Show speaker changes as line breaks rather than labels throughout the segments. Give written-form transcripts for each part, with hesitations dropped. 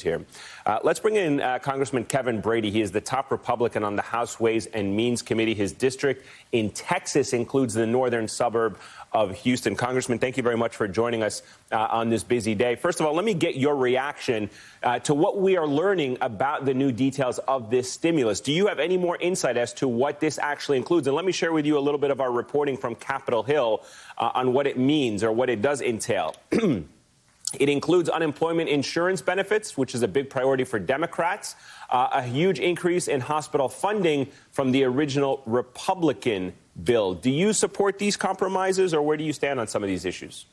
Here. Let's bring in Congressman Kevin Brady. He is the top Republican on the House Ways and Means Committee. His district in Texas includes the northern suburb of Houston. Congressman, thank you very much for joining us on this busy day. First of all, let me get your reaction to what we are learning about the new details of this stimulus. Do you have any more insight as to what this actually includes? And let me share with you a little bit of our reporting from Capitol Hill on what it means or what it does entail. It includes unemployment insurance benefits, which is a big priority for Democrats, a huge increase in hospital funding from the original Republican bill. Do you support these compromises, or where do you stand on some of these issues?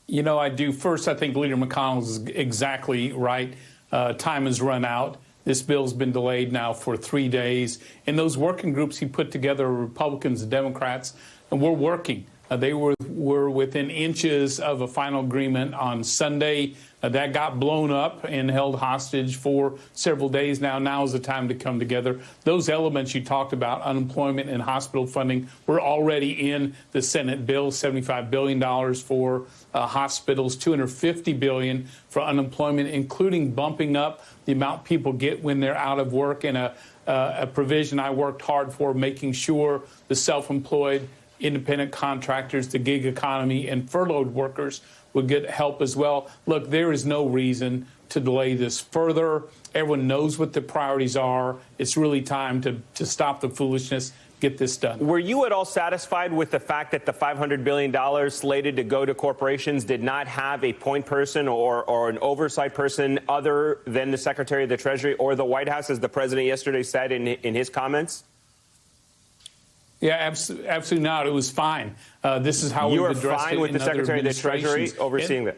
You know, I do. First, I think Leader McConnell is exactly right. Time has run out. This bill's been delayed now for 3 days. And those working groups he put together are Republicans and Democrats, and we're working. They were within inches of a final agreement on Sunday. That got blown up and held hostage for several days now. Now is the time to come together. Those elements you talked about, unemployment and hospital funding, were already in the Senate bill. $75 billion for hospitals, $250 billion for unemployment, including bumping up the amount people get when they're out of work, and a provision I worked hard for, making sure the self-employed, independent contractors, the gig economy, and furloughed workers would get help as well. Look, there is no reason to delay this further. Everyone knows what the priorities are. It's really time to stop the foolishness, get this done.
Were you at all satisfied with the fact that the $500 billion slated to go to corporations did not have a point person or an oversight person other than the Secretary of the Treasury or the White House, as the president yesterday said in his comments?
Yeah, absolutely not. It was fine. This is how we've addressed it.
You were fine with the Secretary of the Treasury overseeing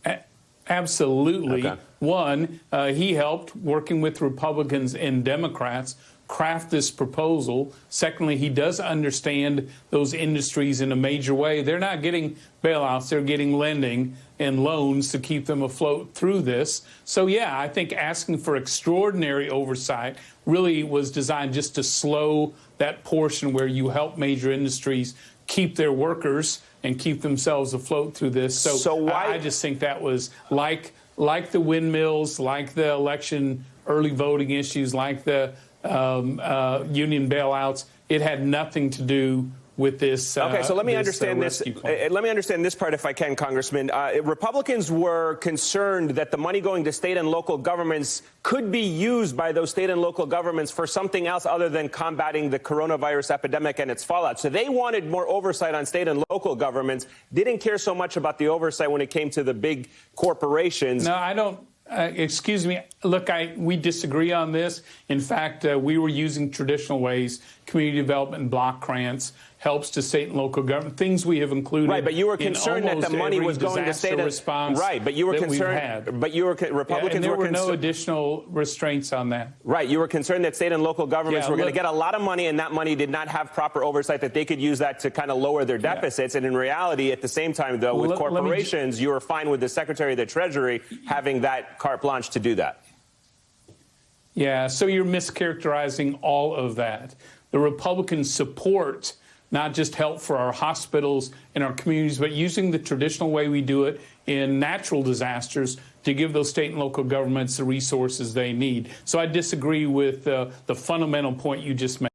that?
Absolutely.
Okay.
One, he helped, working with Republicans and Democrats, craft this proposal. Secondly, he does understand those industries in a major way. They're not getting bailouts. They're getting lending and loans to keep them afloat through this. So, yeah, I think asking for extraordinary oversight really was designed just to slow that portion where you help major industries keep their workers and keep themselves afloat through this. So why? I just think that was like the windmills, like the election early voting issues, like the union bailouts. It had nothing to do with this.
Okay, so let me understand this. Let me understand this part, if I can, Congressman. Republicans were concerned that the money going to state and local governments could be used by those state and local governments for something else other than combating the coronavirus epidemic and its fallout. So they wanted more oversight on state and local governments, didn't care so much about the oversight when it came to the big corporations.
No, I don't. Excuse me. Look, we disagree on this. In fact, we were using traditional ways, community development and block grants, helps to state and local government, things we have included.
Right, but you were concerned that the money was going to state
response.
Right, but you were concerned. But you were Republicans
and there
were
no additional restraints on that.
Right, you were concerned that state and local governments were going to get a lot of money, and that money did not have proper oversight, that they could use that to kind of lower their deficits. And in reality, at the same time, though, with corporations, you were fine with the Secretary of the Treasury having that carte blanche to do that.
Yeah, so you're mischaracterizing all of that. The Republicans support not just help for our hospitals and our communities, but using the traditional way we do it in natural disasters to give those state and local governments the resources they need. So I disagree with the fundamental point you just made.